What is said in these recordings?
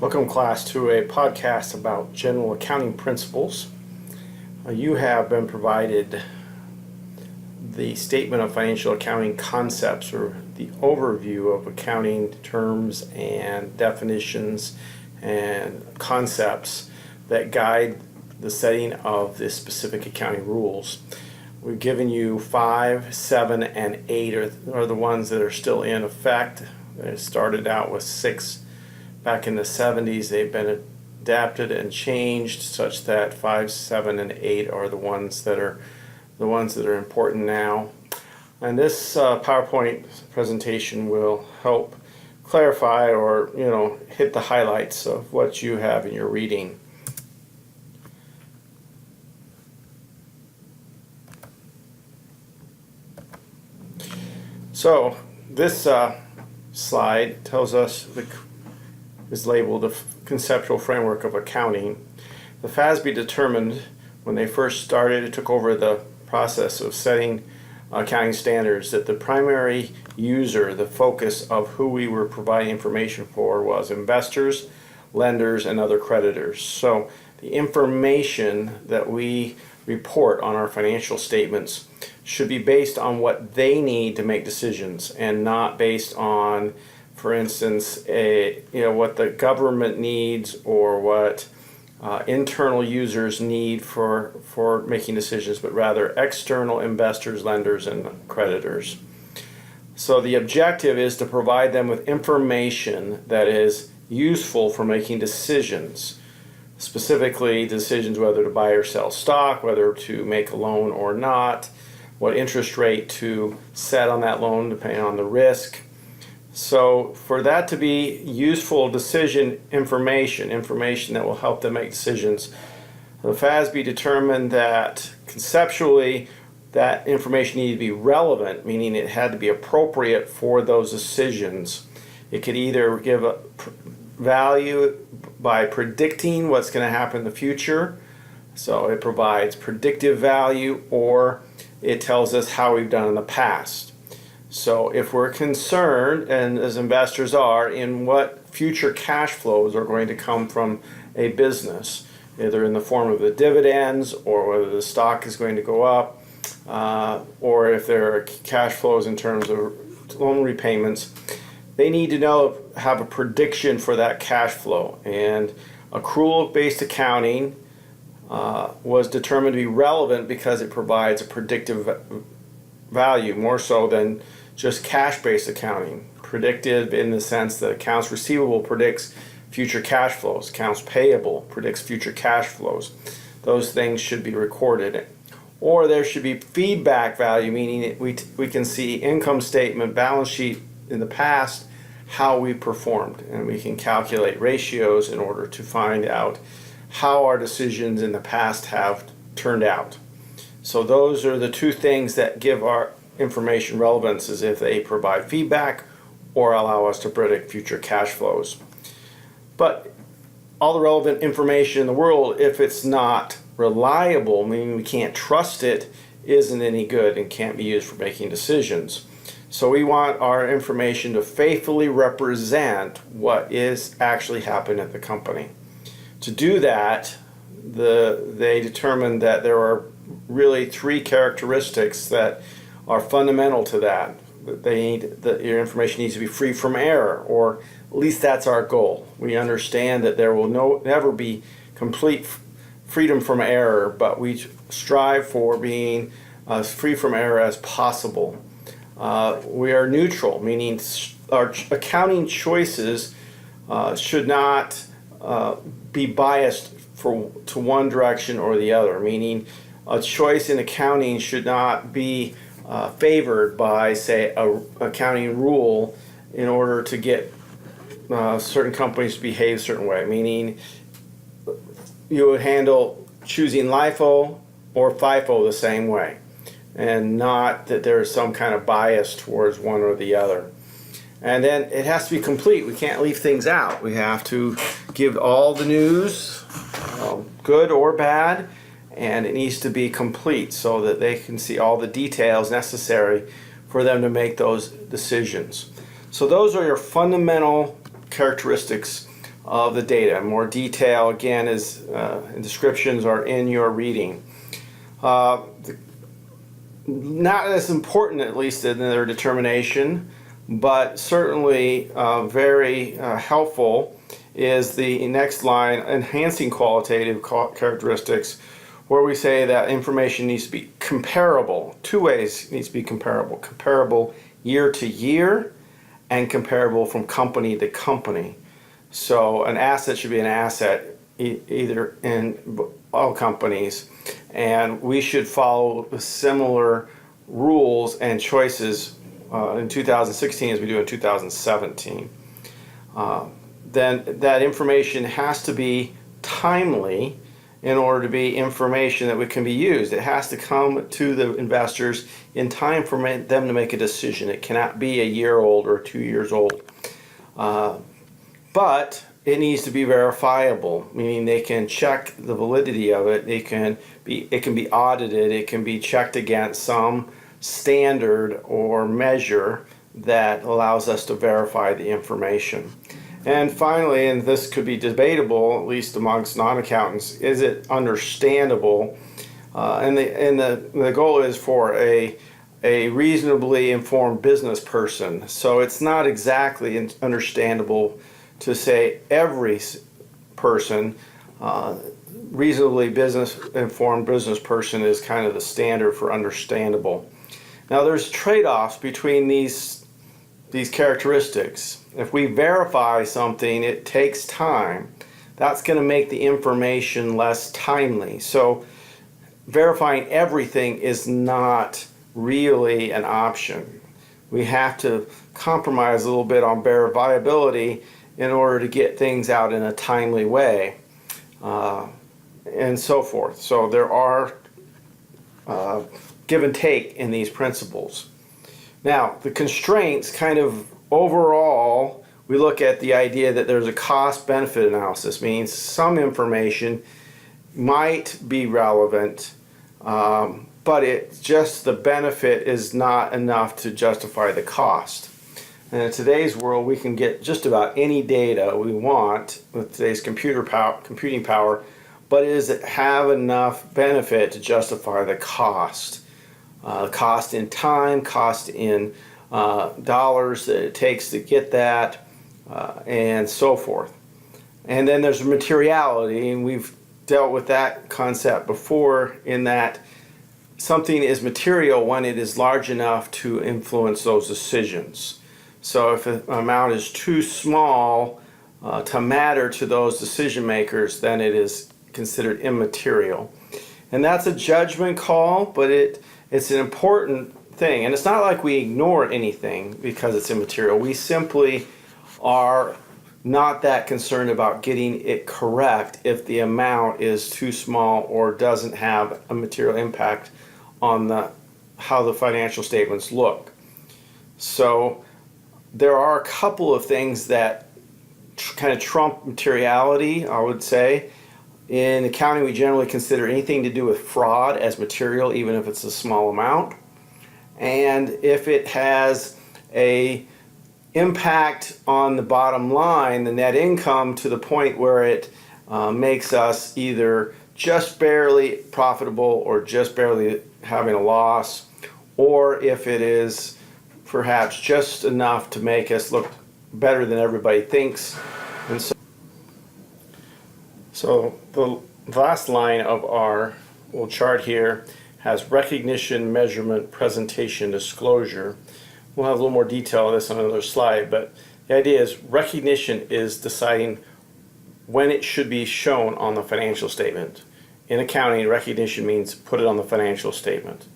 Welcome, class, to a podcast about general accounting principles. You have been provided the Statement of Financial Accounting Concepts, or the overview of accounting terms and definitions and concepts that guide the setting of the specific accounting rules. We've given you 5, 7, and 8 are the ones that are still in effect. It started out with 6 back in the 70s. They've been adapted and changed such that 5, 7, and 8 are the ones that are important now. And this PowerPoint presentation will help clarify or hit the highlights of what you have in your reading. So this slide tells us is labeled the conceptual framework of accounting. The FASB determined when they first started, it took over the process of setting accounting standards, that the primary user, the focus of who we were providing information for, was investors, lenders, and other creditors. So the information that we report on our financial statements should be based on what they need to make decisions, and not based on, for instance, what the government needs or what internal users need for making decisions, but rather external investors, lenders, and creditors. So the objective is to provide them with information that is useful for making decisions, specifically decisions whether to buy or sell stock, whether to make a loan or not, what interest rate to set on that loan depending on the risk. So for that to be useful decision information that will help them make decisions, the FASB determined that conceptually that information needed to be relevant, meaning it had to be appropriate for those decisions. It could either give a value by predicting what's going to happen in the future, so it provides predictive value, or it tells us how we've done in the past. So if we're concerned, and as investors are, in what future cash flows are going to come from a business, either in the form of the dividends, or whether the stock is going to go up, or if there are cash flows in terms of loan repayments, they need to have a prediction for that cash flow. And accrual-based accounting was determined to be relevant because it provides a predictive value, more so than just cash-based accounting. Predictive in the sense that accounts receivable predicts future cash flows, accounts payable predicts future cash flows. Those things should be recorded. Or there should be feedback value, meaning we can see income statement, balance sheet in the past, how we performed, and we can calculate ratios in order to find out how our decisions in the past have turned out. So those are the two things that give our information relevance, is if they provide feedback or allow us to predict future cash flows. But all the relevant information in the world, if it's not reliable, meaning we can't trust it, isn't any good and can't be used for making decisions. So we want our information to faithfully represent what is actually happening at the company. To do that, they determined that there are really 3 characteristics that are fundamental to that. Your information needs to be free from error, or at least that's our goal. We understand that there will never be complete freedom from error, but we strive for being as free from error as possible. We are neutral, meaning our accounting choices should not be biased to one direction or the other, meaning a choice in accounting should not be favored by, say, a accounting rule in order to get certain companies to behave a certain way, meaning you would handle choosing LIFO or FIFO the same way, and not that there is some kind of bias towards one or the other. And then it has to be complete. We can't leave things out. We have to give all the news, good or bad, and it needs to be complete so that they can see all the details necessary for them to make those decisions. So those are your fundamental characteristics of the data. More detail, again, and descriptions are in your reading. Not as important, at least in their determination, but certainly very helpful is the next line, enhancing qualitative characteristics, where we say that information needs to be comparable. Two ways it needs to be comparable. Comparable year to year and comparable from company to company. So an asset should be an asset either in all companies, and we should follow similar rules and choices in 2016 as we do in 2017. Then that information has to be timely in order to be information that can be used. It has to come to the investors in time for them to make a decision. It cannot be a year old or 2 years old. But it needs to be verifiable, meaning they can check the validity of it. It can be audited. It can be checked against some standard or measure that allows us to verify the information. And finally, and this could be debatable, at least amongst non-accountants, is it understandable? And the goal is for a reasonably informed business person. So it's not exactly understandable to say every person, reasonably informed business person is kind of the standard for understandable. Now there's trade-offs between these characteristics. If we verify something, it takes time. That's going to make the information less timely. So verifying everything is not really an option. We have to compromise a little bit on verifiability in order to get things out in a timely way, and so forth. So there are give and take in these principles. Now, the constraints kind of overall, we look at the idea that there's a cost-benefit analysis, meaning some information might be relevant, but it's just the benefit is not enough to justify the cost. And in today's world, we can get just about any data we want with today's computing power, but does it have enough benefit to justify the cost? Cost in time, cost in dollars that it takes to get that, and so forth. And then there's materiality, and we've dealt with that concept before, in that something is material when it is large enough to influence those decisions. So if an amount is too small to matter to those decision makers, then it is considered immaterial. And that's a judgment call, but it's an important thing. And it's not like we ignore anything because it's immaterial. We simply are not that concerned about getting it correct if the amount is too small or doesn't have a material impact on how the financial statements look. So there are a couple of things that kind of trump materiality, I would say. In accounting, we generally consider anything to do with fraud as material, even if it's a small amount. And if it has a impact on the bottom line, the net income, to the point where it makes us either just barely profitable or just barely having a loss, or if it is perhaps just enough to make us look better than everybody thinks. And so the last line of our little chart here has recognition, measurement, presentation, disclosure. We'll have a little more detail of this on another slide, but the idea is recognition is deciding when it should be shown on the financial statement. In accounting, recognition means put it on the financial statement.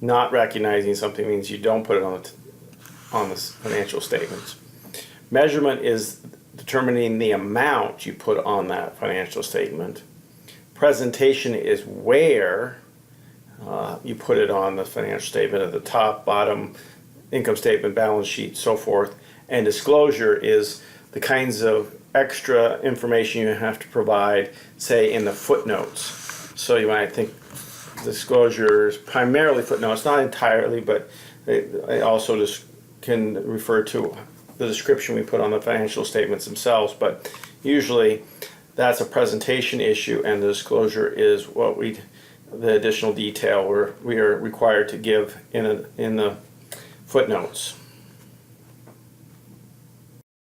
Not recognizing something means you don't put it on the financial statements. Measurement is determining the amount you put on that financial statement. Presentation is where you put it on the financial statement, at the top, bottom, income statement, balance sheet, so forth. And disclosure is the kinds of extra information you have to provide, say, in the footnotes. So you might think disclosure is primarily footnotes, not entirely, but it also just can refer to the description we put on the financial statements themselves, but usually that's a presentation issue, and the disclosure is the additional detail we are required to give in the footnotes.